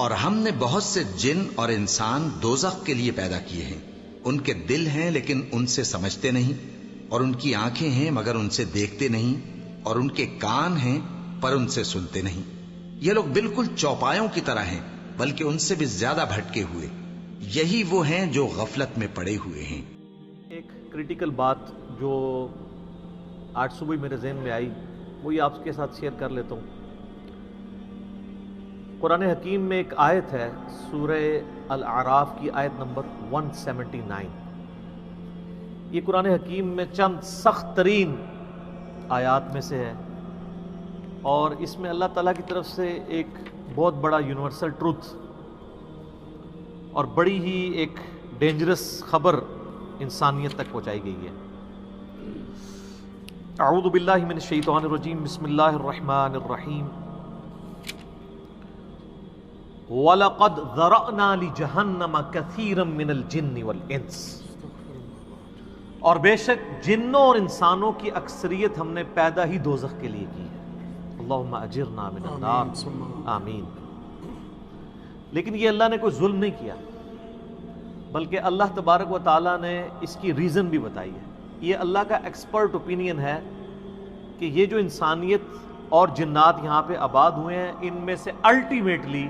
اور ہم نے بہت سے جن اور انسان دوزخ کے لیے پیدا کیے ہیں، ان کے دل ہیں لیکن ان سے سمجھتے نہیں، اور ان کی آنکھیں ہیں مگر ان سے دیکھتے نہیں، اور ان کے کان ہیں پر ان سے سنتے نہیں۔ یہ لوگ بالکل چوپایوں کی طرح ہیں، بلکہ ان سے بھی زیادہ بھٹکے ہوئے۔ یہی وہ ہیں جو غفلت میں پڑے ہوئے ہیں۔ ایک کریٹیکل بات جو آج صبح میرے ذہن میں آئی، وہی آپ کے ساتھ شیئر کر لیتا ہوں۔ قرآن حکیم میں ایک آیت ہے، سورہ الاعراف کی آیت نمبر 179۔ یہ قرآن حکیم میں چند سخت ترین آیات میں سے ہے، اور اس میں اللہ تعالیٰ کی طرف سے ایک بہت بڑا یونیورسل ٹروتھ اور بڑی ہی ایک ڈینجرس خبر انسانیت تک پہنچائی گئی ہے۔ اعوذ باللہ من الشیطان الرجیم، بسم اللہ الرحمن الرحیم۔ وَلَقَدْ ذَرَأْنَا لِجَهَنَّمَ كَثِيرًا مِنَ الْجِنِّ وَالْإِنسِ، اور بے شک جنوں اور انسانوں کی اکثریت ہم نے پیدا ہی دوزخ کے لیے کی ہے۔ اللہم اجرنا من النار، آمین۔ لیکن یہ اللہ نے کوئی ظلم نہیں کیا، بلکہ اللہ تبارک و تعالیٰ نے اس کی ریزن بھی بتائی ہے۔ یہ اللہ کا ایکسپرٹ اوپینین ہے کہ یہ جو انسانیت اور جنات یہاں پہ آباد ہوئے ہیں، ان میں سے الٹیمیٹلی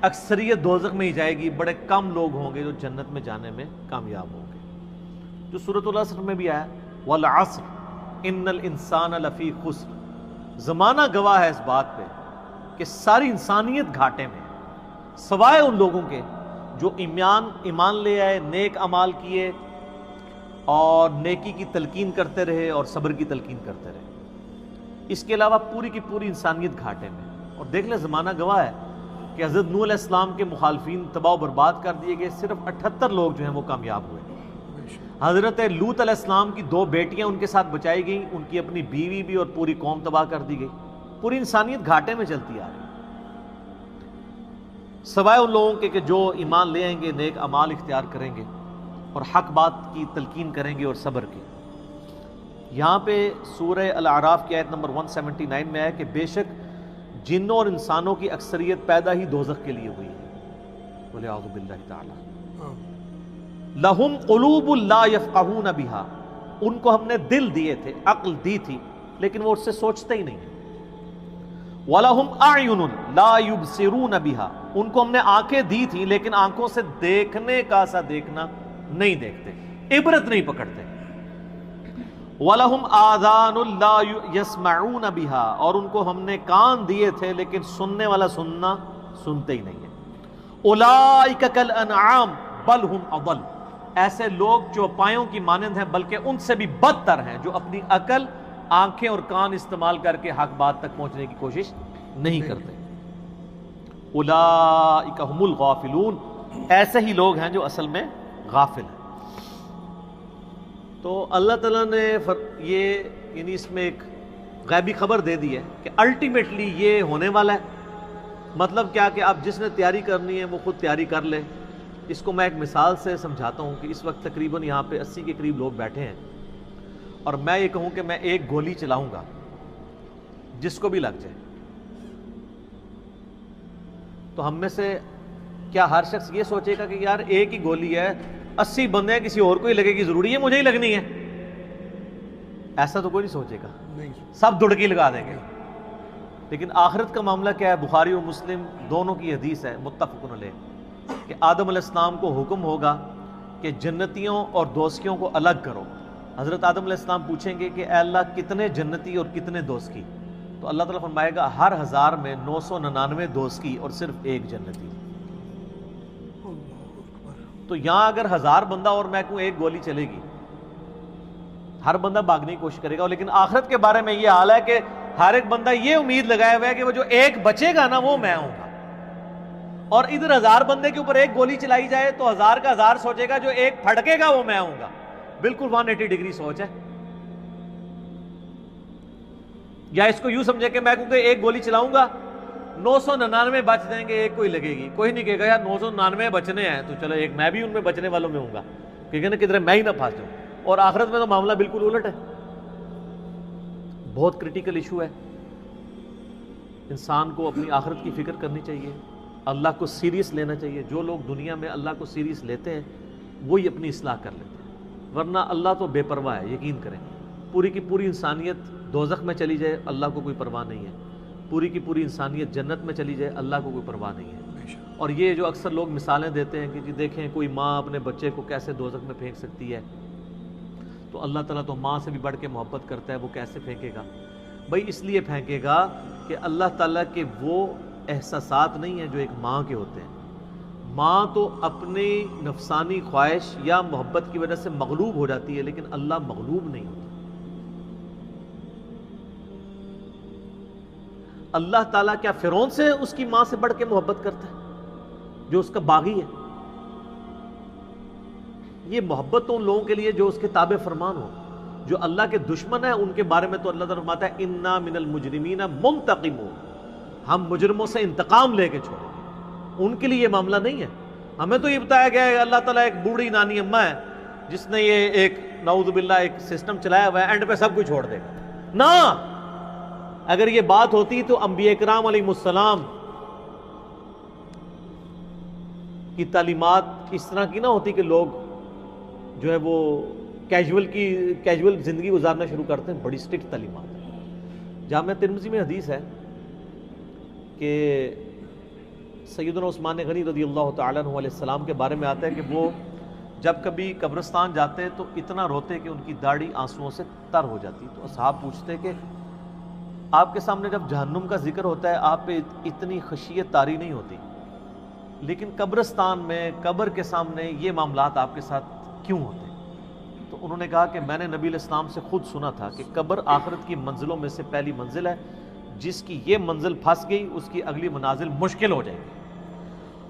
اکثریت دوزخ میں ہی جائے گی، بڑے کم لوگ ہوں گے جو جنت میں جانے میں کامیاب ہوں گے۔ جو سورۃ العصر میں بھی آیا، والعصر ان الانسان لفی خسر، زمانہ گواہ ہے اس بات پہ کہ ساری انسانیت گھاٹے میں ہے، سوائے ان لوگوں کے جو ایمان لے آئے، نیک اعمال کیے اور نیکی کی تلقین کرتے رہے اور صبر کی تلقین کرتے رہے۔ اس کے علاوہ پوری کی پوری انسانیت گھاٹے میں۔ اور دیکھ لیں، زمانہ گواہ ہے کہ حضرت نوح علیہ السلام کے مخالفین تباہ و برباد کر دیے گئے، صرف 78 لوگ جو ہیں وہ کامیاب ہوئے۔ حضرت لوط علیہ السلام کی 2 بیٹیاں ان کے ساتھ بچائی گئیں، ان کی اپنی بیوی بھی اور پوری قوم تباہ کر دی گئی۔ پوری انسانیت گھاٹے میں چلتی آ رہی، سوائے ان لوگوں کے کہ جو ایمان لے آئیں گے، نیک اعمال اختیار کریں گے اور حق بات کی تلقین کریں گے اور صبر کی۔ یہاں پہ سورہ الاعراف کی آیت نمبر 179 میں ہے کہ بے شک جنوں اور انسانوں کی اکثریت پیدا ہی دوزخ کے لیے ہوئی ہے۔ بولے اعوذ باللہ تعالی۔ لہم قلوب لا یفقہون بہا، ان کو ہم نے دل دیے تھے، عقل دی تھی، لیکن وہ اس سے سوچتے ہی نہیں۔ وَلَهُمْ أَعْيُنٌ لَا يُبْصِرُونَ بِهَا، ان کو ہم نے آنکھیں دی تھی لیکن آنکھوں سے دیکھنے کا سا دیکھنا نہیں دیکھتے، عبرت نہیں پکڑتے۔ وَلَهُمْ آذَانٌ لَا يَسْمَعُونَ بِهَا، اور ان کو ہم نے کان دیے تھے لیکن سننے والا سننا سنتے ہی نہیں ہے۔ أُولَئِكَ كَالْأَنْعَامِ بَلْ هُمْ أَضَلُّ، ایسے لوگ چوپایوں کی مانند ہیں بلکہ ان سے بھی بدتر ہیں، جو اپنی عقل، آنکھیں اور کان استعمال کر کے حق بات تک پہنچنے کی کوشش نہیں کرتے۔ اولئک هم الغافلون، ایسے ہی لوگ ہیں جو اصل میں غافل ہیں۔ تو اللہ تعالیٰ نے یہ اس میں ایک غیبی خبر دے دی ہے کہ الٹیمیٹلی یہ ہونے والا ہے۔ مطلب کیا کہ اب جس نے تیاری کرنی ہے وہ خود تیاری کر لے۔ اس کو میں ایک مثال سے سمجھاتا ہوں کہ اس وقت تقریباً یہاں پہ 80 کے قریب لوگ بیٹھے ہیں، اور میں یہ کہوں کہ میں ایک گولی چلاؤں گا، جس کو بھی لگ جائے، تو ہم میں سے کیا ہر شخص یہ سوچے گا کہ یار ایک ہی گولی ہے، 80 بندے ہیں، کسی اور کو ہی لگے گی، ضروری ہے مجھے ہی لگنی ہے؟ ایسا تو کوئی نہیں سوچے گا، سب دڑکی لگا دیں گے۔ لیکن آخرت کا معاملہ کیا ہے؟ بخاری اور مسلم دونوں کی حدیث ہے، متفق علیہ، کہ آدم علیہ السلام کو حکم ہوگا کہ جنتیوں اور دوزخیوں کو الگ کرو۔ حضرت آدم علیہ السلام پوچھیں گے کہ اے اللہ کتنے جنتی اور کتنے دوزخی؟ تو اللہ تعالیٰ فرمائے گا ہر 1000 میں 999 دوزخی اور صرف 1 جنتی۔ تو یہاں اگر 1000 بندہ اور میں کہوں ایک گولی چلے گی، ہر بندہ بھاگنے کی کوشش کرے گا، لیکن آخرت کے بارے میں یہ حال ہے کہ ہر ایک بندہ یہ امید لگائے ہوا ہے کہ وہ جو ایک بچے گا نا وہ میں ہوں گا۔ اور ادھر 1000 بندے کے اوپر ایک گولی چلائی جائے تو 1000 کا 1000 سوچے گا جو ایک پھڑکے گا وہ میں ہوں گا۔ بالکل 180 ڈگری سوچ ہے۔ یا اس کو یوں سمجھے کہ میں کہوں کہ ایک گولی چلاؤں گا، 999 بچ جائیں گے، ایک کوئی لگے گی، کوئی نہیں کہے گا یار 999 بچنے ہیں تو چلو ایک میں بھی ان میں بچنے والوں میں ہوں گا، کہے گا نا کدھر میں ہی نہ پھنس جاؤں۔ اور آخرت میں تو معاملہ بالکل الٹ ہے۔ بہت کریٹیکل ایشو ہے، انسان کو اپنی آخرت کی فکر کرنی چاہیے، اللہ کو سیریس لینا چاہیے. جو لوگ دنیا میں اللہ کو سیریس لیتے ہیں وہی اپنی اصلاح کر لیتے ہیں، ورنہ اللہ تو بے پرواہ ہے. یقین کریں پوری کی پوری انسانیت دوزخ میں چلی جائے اللہ کو کوئی پرواہ نہیں ہے، پوری کی پوری انسانیت جنت میں چلی جائے اللہ کو کوئی پرواہ نہیں ہے. اور یہ جو اکثر لوگ مثالیں دیتے ہیں کہ جی دیکھیں کوئی ماں اپنے بچے کو کیسے دوزخ میں پھینک سکتی ہے، تو اللہ تعالیٰ تو ماں سے بھی بڑھ کے محبت کرتا ہے، وہ کیسے پھینکے گا؟ بھائی اس لیے پھینکے گا کہ اللہ تعالیٰ کے وہ احساسات نہیں ہیں جو ایک ماں کے ہوتے ہیں. ماں تو اپنی نفسانی خواہش یا محبت کی وجہ سے مغلوب ہو جاتی ہے، لیکن اللہ مغلوب نہیں ہوتا. اللہ تعالیٰ کیا فرعون سے اس کی ماں سے بڑھ کے محبت کرتا ہے جو اس کا باغی ہے؟ یہ محبت تو ان لوگوں کے لیے جو اس کے تابع فرمان ہو. جو اللہ کے دشمن ہیں ان کے بارے میں تو اللہ تعالیٰ فرماتا ہے انا من المجرمین منتقمون، ہم مجرموں سے انتقام لے کے چھوڑیں گے. ان کے لیے یہ معاملہ نہیں ہے. ہمیں تو یہ بتایا گیا ہے اللہ تعالیٰ ایک بوڑھی نانی اماں ہے جس نے یہ ایک نعوذ باللہ ایک سسٹم چلایا ہوا ہے، اینڈ پہ سب کچھ چھوڑ دے گا. نہ، اگر یہ بات ہوتی تو انبیاء کرام علیہ السلام کی تعلیمات اس طرح کی نہ ہوتی کہ لوگ جو ہے وہ کیجول زندگی گزارنا شروع کرتے ہیں. بڑی سٹرکٹ تعلیمات ہیں. جامعہ ترمذی میں حدیث ہے کہ سیدنا عثمان غنی رضی اللہ تعالیٰ عنہ علیہ السلام کے بارے میں آتا ہے کہ وہ جب کبھی قبرستان جاتے تو اتنا روتے کہ ان کی داڑھی آنسوؤں سے تر ہو جاتی. تو اصحاب پوچھتے کہ آپ کے سامنے جب جہنم کا ذکر ہوتا ہے آپ پہ اتنی خشیت طاری نہیں ہوتی، لیکن قبرستان میں قبر کے سامنے یہ معاملات آپ کے ساتھ کیوں ہوتے ہیں؟ تو انہوں نے کہا کہ میں نے نبی علیہ السلام سے خود سنا تھا کہ قبر آخرت کی منزلوں میں سے پہلی منزل ہے، جس کی یہ منزل پھنس گئی اس کی اگلی منازل مشکل ہو جائے گی،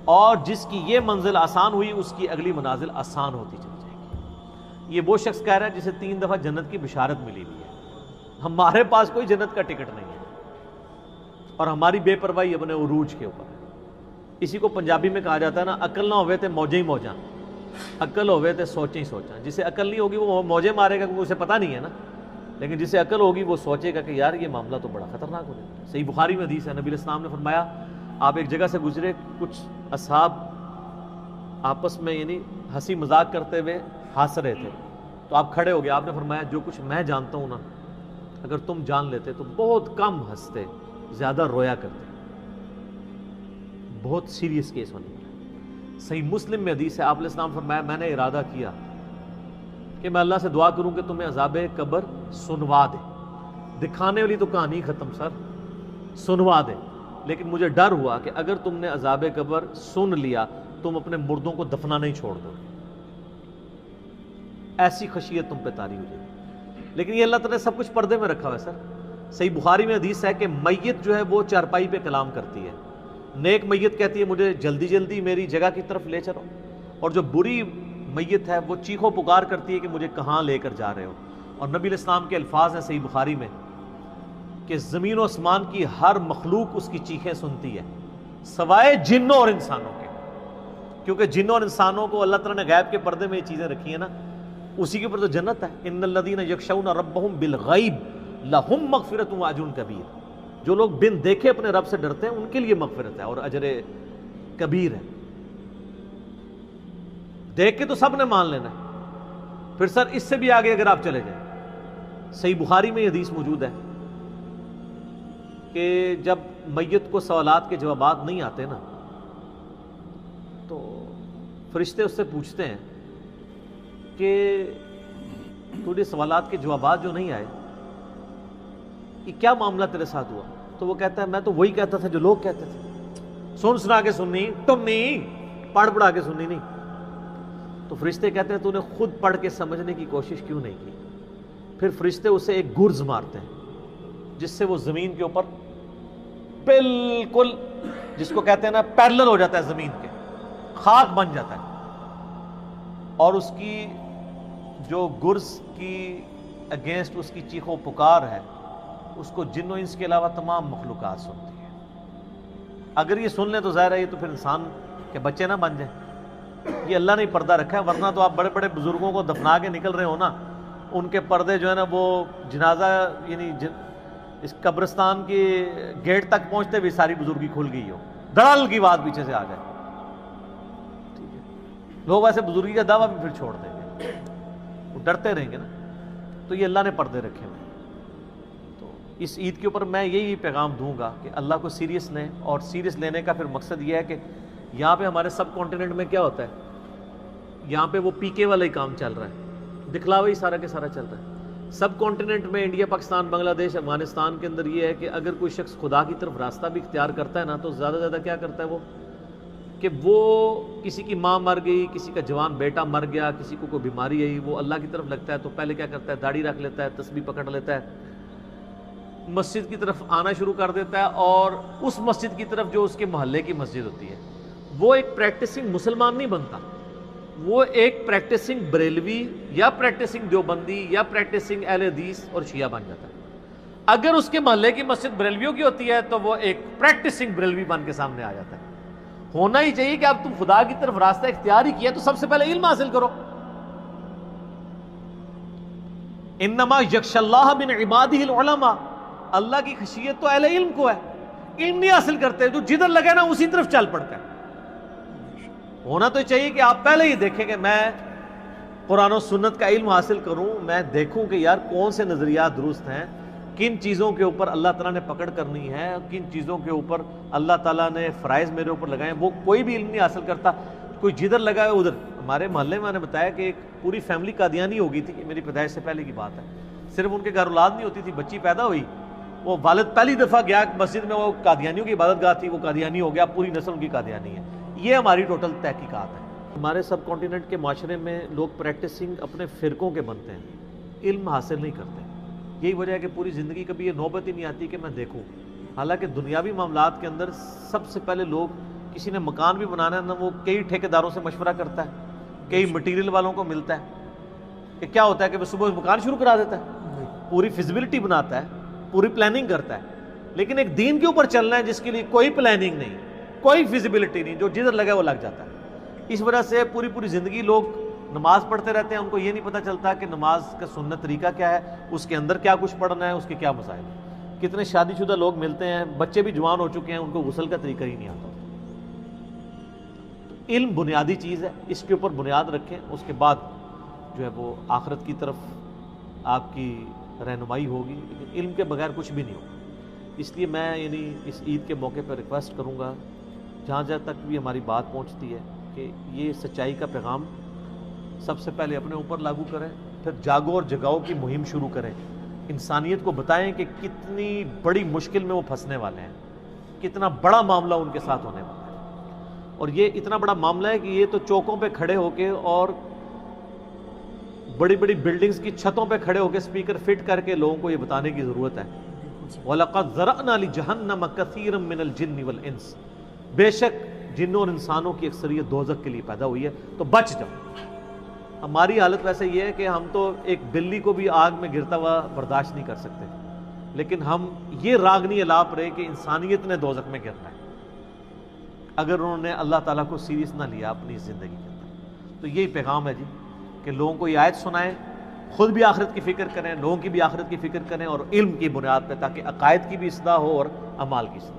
اور جس کی یہ منزل آسان ہوئی اس کی اگلی منازل آسان ہوتی چلی جائے گی. یہ وہ شخص کہہ رہا ہے جسے 3 دفعہ جنت کی بشارت ملی ہوئی ہے. ہمارے پاس کوئی جنت کا ٹکٹ نہیں ہے اور ہماری بے پرواہی اپنے عروج کے اوپر ہے. اسی کو پنجابی میں کہا جاتا ہے نا، عقل نہ ہوئے تے موجیں ہی موجاں، عقل ہوئے تے سوچیں ہی سوچاں. جسے عقل نہیں ہوگی وہ موجیں مارے گا کیونکہ اسے پتہ نہیں ہے نا، لیکن جسے عقل ہوگی وہ سوچے گا کہ یار یہ معاملہ تو بڑا خطرناک ہو جائے گا. صحیح بخاری میں حدیث ہے، نبی علیہ السلام نے فرمایا آپ ایک جگہ سے گزرے، کچھ اصحاب آپس میں یعنی ہنسی مذاق کرتے ہوئے ہنس رہے تھے، تو آپ کھڑے ہو گئے. آپ نے فرمایا جو کچھ میں جانتا ہوں نا اگر تم جان لیتے تو بہت کم ہنستے، زیادہ رویا کرتے. بہت سیریس کیس ہونے والا. صحیح مسلم میں حدیث ہے، آپ علیہ السلام فرمایا میں نے ارادہ کیا کہ میں اللہ سے دعا کروں کہ تمہیں عذاب قبر سنوا دے. دکھانے والی تو کہانی ختم سر، سنوا دے. لیکن مجھے ڈر ہوا کہ اگر تم نے عذاب قبر سن لیا تم اپنے مردوں کو دفنا نہیں چھوڑ دو، ایسی خشیت تم پہ طاری ہو جائے. لیکن یہ اللہ تعالیٰ نے سب کچھ پردے میں رکھا ہوا ہے سر. صحیح بخاری میں حدیث ہے کہ میت جو ہے وہ چارپائی پہ کلام کرتی ہے. نیک میت کہتی ہے مجھے جلدی جلدی میری جگہ کی طرف لے چلو، اور جو بری میت ہے وہ چیخو پکار کرتی ہے کہ مجھے کہاں لے کر جا رہے ہو. اور نبی علیہ السلام کے الفاظ ہیں صحیح بخاری میں کہ زمین و آسمان کی ہر مخلوق اس کی چیخیں سنتی ہے سوائے جنوں اور انسانوں کے، کیونکہ جنوں اور انسانوں کو اللہ تعالیٰ نے غیب کے پردے میں یہ چیزیں رکھی ہیں نا، اسی کے اوپر تو جنت ہے. ان الذین یخشون ربہم بالغیب لہم مغفرۃ واجر کبیر. جو لوگ بن دیکھے اپنے رب سے ڈرتے ہیں ان کے لیے مغفرت ہے اور اجر کبیر ہے. دیکھ کے تو سب نے مان لینا ہے. پھر سر اس سے بھی آگے اگر آپ چلے جائیں، صحیح بخاری میں یہ حدیث موجود ہے کہ جب میت کو سوالات کے جوابات نہیں آتے نا تو فرشتے اس سے پوچھتے ہیں کہ تجھے سوالات کے جوابات جو نہیں آئے یہ کیا معاملہ تیرے ساتھ ہوا؟ تو وہ کہتا ہے میں تو وہی کہتا تھا جو لوگ کہتے تھے، سن سنا کے سننی تم نہیں، پڑھ پڑھا کے سننی نہیں. تو فرشتے کہتے ہیں تو نے خود پڑھ کے سمجھنے کی کوشش کیوں نہیں کی؟ پھر فرشتے اسے ایک گرز مارتے ہیں جس سے وہ زمین کے اوپر بالکل جس کو کہتے ہیں نا پیرلل ہو جاتا ہے، زمین کے خاک بن جاتا ہے. اور اس کی جو گرز کی اگینسٹ اس کی چیخ و پکار ہے اس کو جن و انس کے علاوہ تمام مخلوقات سنتی ہے. اگر یہ سن لیں تو ظاہر ہے یہ تو پھر انسان کے بچے نہ بن جائیں. یہ اللہ نے پردہ رکھا ہے، ورنہ تو آپ بڑے بڑے بزرگوں کو دفنا کے نکل رہے ہو نا، ان کے پردے جو ہے نا وہ جنازہ یعنی اس قبرستان کے گیٹ تک پہنچتے بھی ساری بزرگی کھل گئی ہو. دڑال کی بات پیچھے سے آ جائے. ٹھیک ہے, لوگ ایسے بزرگی کا دعویٰ بھی پھر چھوڑ دیں گے, وہ ڈرتے رہیں گے نا. تو یہ اللہ نے پردے رکھے ہوئے. تو اس عید کے اوپر میں یہی پیغام دوں گا کہ اللہ کو سیریس لیں, اور سیریس لینے کا پھر مقصد یہ ہے کہ یہاں پہ ہمارے سب کانٹیننٹ میں کیا ہوتا ہے, یہاں پہ وہ پی کے والا ہی کام چل رہا ہے, دکھلاوا ہی سارا کے سارا چل رہا ہے. سب کانٹیننٹ میں انڈیا, پاکستان, بنگلہ دیش, افغانستان کے اندر یہ ہے کہ اگر کوئی شخص خدا کی طرف راستہ بھی اختیار کرتا ہے نا, تو زیادہ زیادہ کیا کرتا ہے وہ, کہ وہ کسی کی ماں مر گئی, کسی کا جوان بیٹا مر گیا, کسی کو کوئی بیماری آئی, وہ اللہ کی طرف لگتا ہے تو پہلے کیا کرتا ہے, داڑھی رکھ لیتا ہے, تسبیح پکڑ لیتا ہے, مسجد کی طرف آنا شروع کر دیتا ہے, اور اس مسجد کی طرف جو اس کے محلے کی مسجد ہوتی ہے, وہ ایک پریکٹسنگ مسلمان نہیں بنتا, وہ ایک پریکٹسنگ بریلوی یا پریکٹسنگ دیوبندی یا پریکٹسنگ اہل حدیث اور شیعہ بن جاتا ہے. اگر اس کے محلے کی مسجد بریلویوں کی ہوتی ہے تو وہ ایک پریکٹسنگ بریلوی بن کے سامنے آ جاتا ہے. ہونا ہی چاہیے کہ اب تم خدا کی طرف راستہ اختیار ہی کیا تو سب سے پہلے علم حاصل کرو. انما یخشی اللہ من عبادہ العلماء, اللہ کی خشیت تو اہل علم کو ہے. علم نہیں حاصل کرتے, جو جدھر لگے نا اسی طرف چل پڑتا ہے. ہونا تو چاہیے کہ آپ پہلے ہی دیکھیں کہ میں قرآن و سنت کا علم حاصل کروں, میں دیکھوں کہ یار کون سے نظریات درست ہیں, کن چیزوں کے اوپر اللہ تعالیٰ نے پکڑ کرنی ہے, کن چیزوں کے اوپر اللہ تعالیٰ نے فرائض میرے اوپر لگائے ہیں. وہ کوئی بھی علم نہیں حاصل کرتا, کوئی جدھر لگا ہے ادھر. ہمارے محلے میں نے بتایا کہ ایک پوری فیملی قادیانی ہو گئی تھی, میری پیدائش سے پہلے کی بات ہے. صرف ان کے گھر اولاد نہیں ہوتی تھی, بچی پیدا ہوئی, وہ والد پہلی دفعہ گیا مسجد میں, وہ قادیانیوں کی عبادت گاہ تھی, وہ قادیانی ہو گیا, پوری نسل ان کی قادیانی ہے. یہ ہماری ٹوٹل تحقیقات ہے. ہمارے سب کانٹیننٹ کے معاشرے میں لوگ پریکٹسنگ اپنے فرقوں کے بنتے ہیں, علم حاصل نہیں کرتے. یہی وجہ ہے کہ پوری زندگی کبھی یہ نوبت ہی نہیں آتی کہ میں دیکھوں. حالانکہ دنیاوی معاملات کے اندر سب سے پہلے لوگ, کسی نے مکان بھی بنانا ہے نا, وہ کئی ٹھیکیداروں سے مشورہ کرتا ہے, کئی مٹیریل والوں کو ملتا ہے. کہ کیا ہوتا ہے کہ وہ صبح مکان شروع کرا دیتا ہے, پوری فیزیبلٹی بناتا ہے, پوری پلاننگ کرتا ہے. لیکن ایک دین کے اوپر چلنا ہے جس کے لیے کوئی پلاننگ نہیں, کوئی فیزیبلٹی نہیں, جو جدھر لگا وہ لگ جاتا ہے. اس وجہ سے پوری زندگی لوگ نماز پڑھتے رہتے ہیں, ان کو یہ نہیں پتہ چلتا کہ نماز کا سنت طریقہ کیا ہے, اس کے اندر کیا کچھ پڑھنا ہے, اس کے کیا مسائل ہیں. کتنے شادی شدہ لوگ ملتے ہیں, بچے بھی جوان ہو چکے ہیں, ان کو غسل کا طریقہ ہی نہیں آتا. تو علم بنیادی چیز ہے, اس کے اوپر بنیاد رکھیں, اس کے بعد جو ہے وہ آخرت کی طرف آپ کی رہنمائی ہوگی. لیکن علم کے بغیر کچھ بھی نہیں ہوگا. اس لیے میں یعنی اس عید کے موقع پر ریکویسٹ کروں گا, جہاں تک بھی ہماری بات پہنچتی ہے, کہ یہ سچائی کا پیغام سب سے پہلے اپنے اوپر لاگو کریں, پھر جاگو اور جگاؤ کی مہم شروع کریں. انسانیت کو بتائیں کہ کتنی بڑی مشکل میں وہ پھنسنے والے ہیں, کتنا بڑا معاملہ ان کے ساتھ ہونے والا ہے. اور یہ اتنا بڑا معاملہ ہے کہ یہ تو چوکوں پہ کھڑے ہو کے اور بڑی بڑی بلڈنگز کی چھتوں پہ کھڑے ہو کے اسپیکر فٹ کر کے لوگوں کو یہ بتانے کی ضرورت ہے. وَلَقَدْ ذَرَأْنَا لِجَهَنَّمَ كَثِيرًا مِّنَ الْجِنِّ وَالْإِنسِ, بے شک جنوں اور انسانوں کی اکثریت دوزخ کے لیے پیدا ہوئی ہے, تو بچ جاؤ. ہماری حالت ویسے یہ ہے کہ ہم تو ایک بلی کو بھی آگ میں گرتا ہوا برداشت نہیں کر سکتے, لیکن ہم یہ راگنی الاپ رہے کہ انسانیت نے دوزخ میں گرنا ہے اگر انہوں نے اللہ تعالیٰ کو سیریس نہ لیا اپنی زندگی کے اندر. تو یہی پیغام ہے جی, کہ لوگوں کو یہ آیت سنائیں, خود بھی آخرت کی فکر کریں, لوگوں کی بھی آخرت کی فکر کریں, اور علم کی بنیاد پہ, تاکہ عقائد کی بھی اصلاح ہو اور اعمال کی اصلاح.